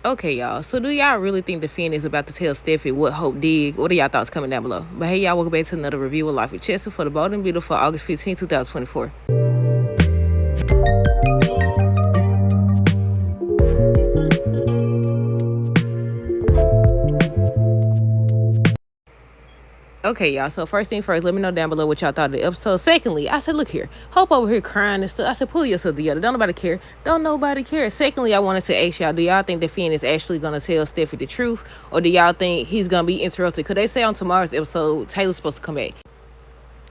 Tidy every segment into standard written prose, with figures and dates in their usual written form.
Okay, y'all. So do y'all really think the Finn is about to tell Steffi what Hope did? What are y'all thoughts? Coming down below. But hey, y'all, welcome back to another review of Life with Chester for the Bold and Beautiful August 15, 2024. Okay, y'all. So first thing first, let me know down below what y'all thought of the episode. Secondly, I said, look here, Hope over here crying and stuff. I said, pull yourself together. Don't nobody care. Don't nobody care. Secondly, I wanted to ask y'all, do y'all think that Finn is actually gonna tell Steffi the truth, or do y'all think he's gonna be interrupted? Cause they say on tomorrow's episode Taylor's supposed to come back.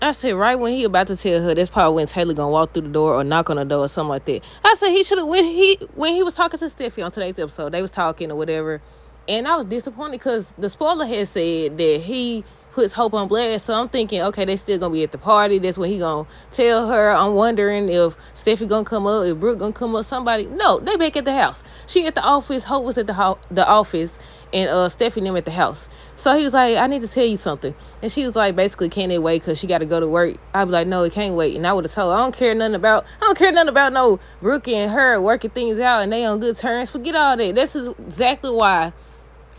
I said, right when he about to tell her, that's probably when Taylor gonna walk through the door or knock on the door or something like that. I said he should have when he was talking to Steffi on today's episode, they was talking or whatever, and I was disappointed because the spoiler had said that he puts Hope on blast. So I'm thinking, okay, they still gonna be at the party. That's when he gonna tell her. I'm wondering if Steffi gonna come up, if Brooke gonna come up, somebody. No, they back at the house. She at the office. Hope was at the office, and Steffi and them at the house. So he was like, I need to tell you something. And she was like, basically, can't it wait because she got to go to work? I'd be like, no, it can't wait. And I would have told her, I don't care nothing about no Brooke and her working things out and they on good terms. Forget all that. This is exactly why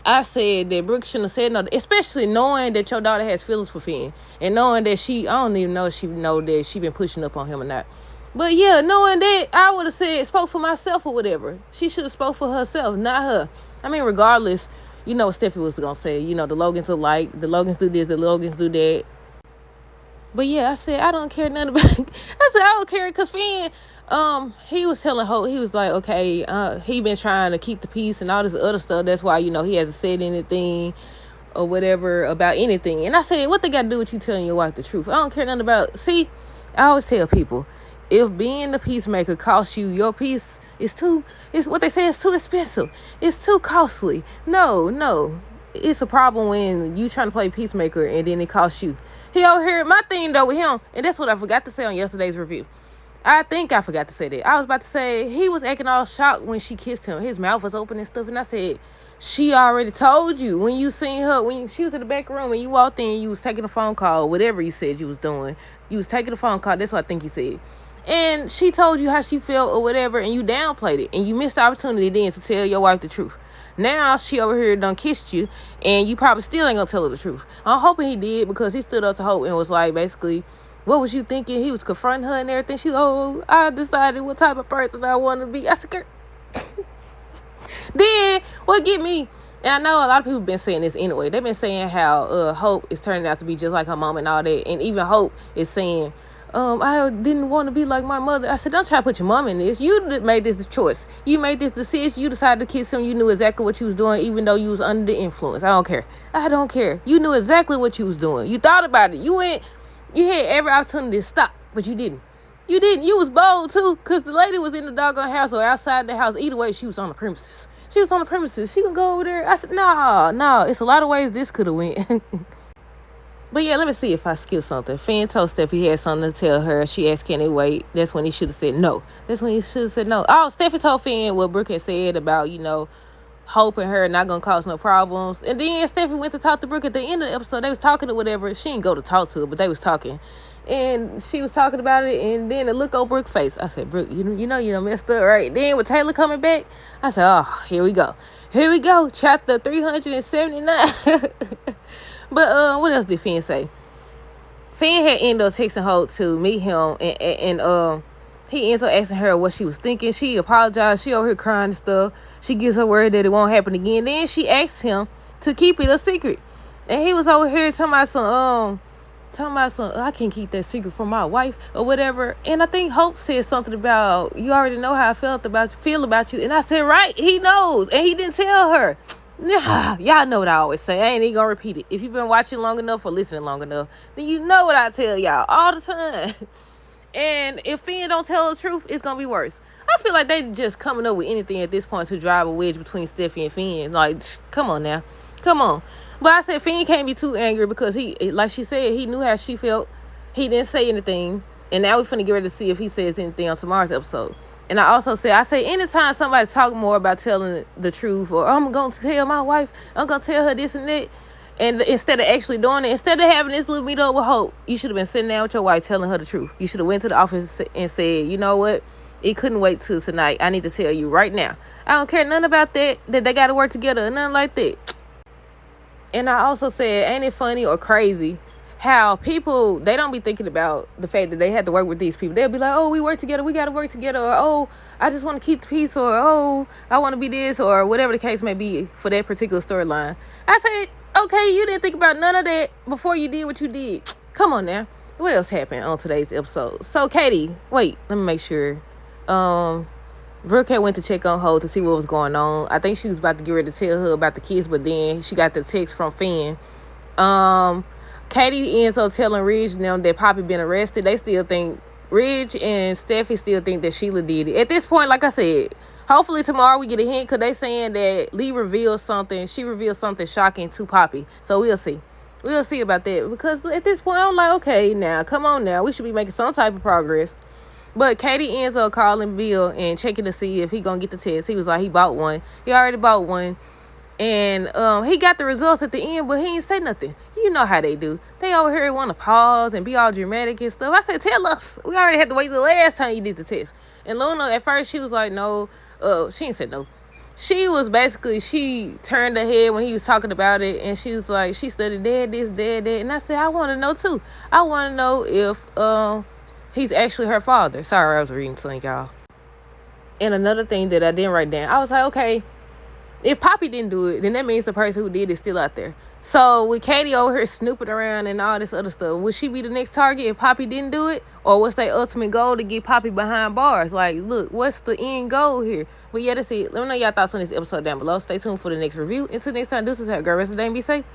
I said that Brooke shouldn't have said no, especially knowing that your daughter has feelings for Finn. And knowing that I don't even know if she know that she been pushing up on him or not. But yeah, knowing that, I would have spoke for myself or whatever. She should have spoke for herself, not her. I mean, regardless, you know what Steffi was going to say. You know, the Logans are like, the Logans do this, the Logans do that. But yeah, I said, I don't care nothing about I said, I don't care because Finn, he was telling Hope, he was like, okay, he been trying to keep the peace and all this other stuff. That's why, you know, he hasn't said anything or whatever about anything. And I said, what they got to do with you telling your wife the truth? I don't care nothing about, see, I always tell people, if being the peacemaker costs you your peace, it's what they say, it's too expensive. It's too costly. No. It's a problem when you trying to play peacemaker and then it costs you. He over here, my thing though with him, and that's what I forgot to say on yesterday's review. I think I forgot to say that. I was about to say he was acting all shocked when she kissed him. His mouth was open and stuff, and I said, she already told you when you seen her, when she was in the back room and you walked in, you was taking a phone call, whatever you said you was doing. You was taking a phone call, that's what I think he said. And she told you how she felt or whatever, and you downplayed it, and you missed the opportunity then to tell your wife the truth. Now she over here done kissed you, and you probably still ain't gonna tell her the truth. I'm hoping he did because he stood up to Hope and was like, basically, what was you thinking? He was confronting her and everything. She, I decided what type of person I want to be. I said, then what get me? And I know a lot of people been saying this anyway. They've been saying how Hope is turning out to be just like her mom and all that, and even Hope is saying, I didn't want to be like my mother. I said, don't try to put your mom in this. You made this choice. You made this decision. You decided to kiss him. You knew exactly what you was doing, even though you was under the influence. I don't care. You knew exactly what you was doing. You thought about it. You had every opportunity to stop, but you didn't. You was bold too, because the lady was in the doggone house or outside the house. Either way, she was on the premises. She can go over there. I said, no. It's a lot of ways this could have went. But yeah, let me see if I skipped something. Finn told Steffi he had something to tell her. She asked, can they wait? That's when he should have said no. Oh, Steffi told Finn what Brooke had said about, Hope and her not going to cause no problems. And then Steffi went to talk to Brooke at the end of the episode. They was talking or whatever. She didn't go to talk to her, but they was talking. And she was talking about it, and then the look on Brooke's face. I said, Brooke, you done messed up, right? Then with Taylor coming back, I said, oh, here we go. Chapter 379. But what else did Finn say? Finn had ended up texting Hope to meet him, and he ends up asking her what she was thinking. She apologized. She over here crying and stuff. She gives her word that it won't happen again. Then she asks him to keep it a secret, and he was over here talking about some, I can't keep that secret from my wife or whatever. And I think Hope said something about, you already know how I feel about you. And I said, right, he knows, and he didn't tell her. Y'all know what I always say. I ain't even gonna repeat it. If you've been watching long enough or listening long enough, then you know what I tell y'all all the time. And if Finn don't tell the truth, it's gonna be worse. I feel like they just coming up with anything at this point to drive a wedge between Steffi and Finn. Like, come on now. Come on. But I said Finn can't be too angry because he, like she said, he knew how she felt. He didn't say anything. And now we're finna get ready to see if he says anything on tomorrow's episode. And I also say, anytime somebody talk more about telling the truth, or I'm going to tell my wife, I'm going to tell her this and that, and instead of actually doing it, instead of having this little meet up with Hope, you should have been sitting down with your wife telling her the truth. You should have went to the office and said, you know what? It couldn't wait till tonight. I need to tell you right now. I don't care nothing about that they got to work together or nothing like that. And I also said, ain't it funny or crazy how people, they don't be thinking about the fact that they had to work with these people. They'll be like, oh, we work together, we got to work together, or oh, I just want to keep the peace, or oh, I want to be this, or whatever the case may be for that particular storyline. I said, okay, you didn't think about none of that before you did what you did. Come on now. What else happened on today's episode? So Katie, wait, let me make sure. Brooke had went to check on Holt to see what was going on. I think she was about to get ready to tell her about the kids, but then she got the text from Finn. Katie ends up telling Ridge and them that Poppy been arrested. They still think, Ridge and Steffi still think that Sheila did it. At this point, like I said, hopefully tomorrow we get a hint, because they saying that Lee reveals something. She reveals something shocking to Poppy. So we'll see. We'll see about that, because at this point, I'm like, okay, now, come on now. We should be making some type of progress. But Katie ends up calling Bill and checking to see if he gonna get the test. He was like, he bought one. He already bought one. And he got the results at the end, but he ain't say nothing. You know how they do. They over here want to pause and be all dramatic and stuff. I said, tell us. We already had to wait the last time you did the test. And Luna, at first, she was like, no. She ain't said no. She was basically, she turned her head when he was talking about it, and she was like, she studied dad this, dad that. And I said, I want to know too. I want to know if he's actually her father. Sorry, I was reading something, y'all. And another thing that I didn't write down, I was like, okay, if Poppy didn't do it, then that means the person who did it is still out there. So with Katie over here snooping around and all this other stuff, would she be the next target if Poppy didn't do it? Or what's their ultimate goal to get Poppy behind bars? Like, look, what's the end goal here? But yeah, that's it. Let me know y'all thoughts on this episode down below. Stay tuned for the next review. Until next time, deuces. Have a great rest of the day and be safe.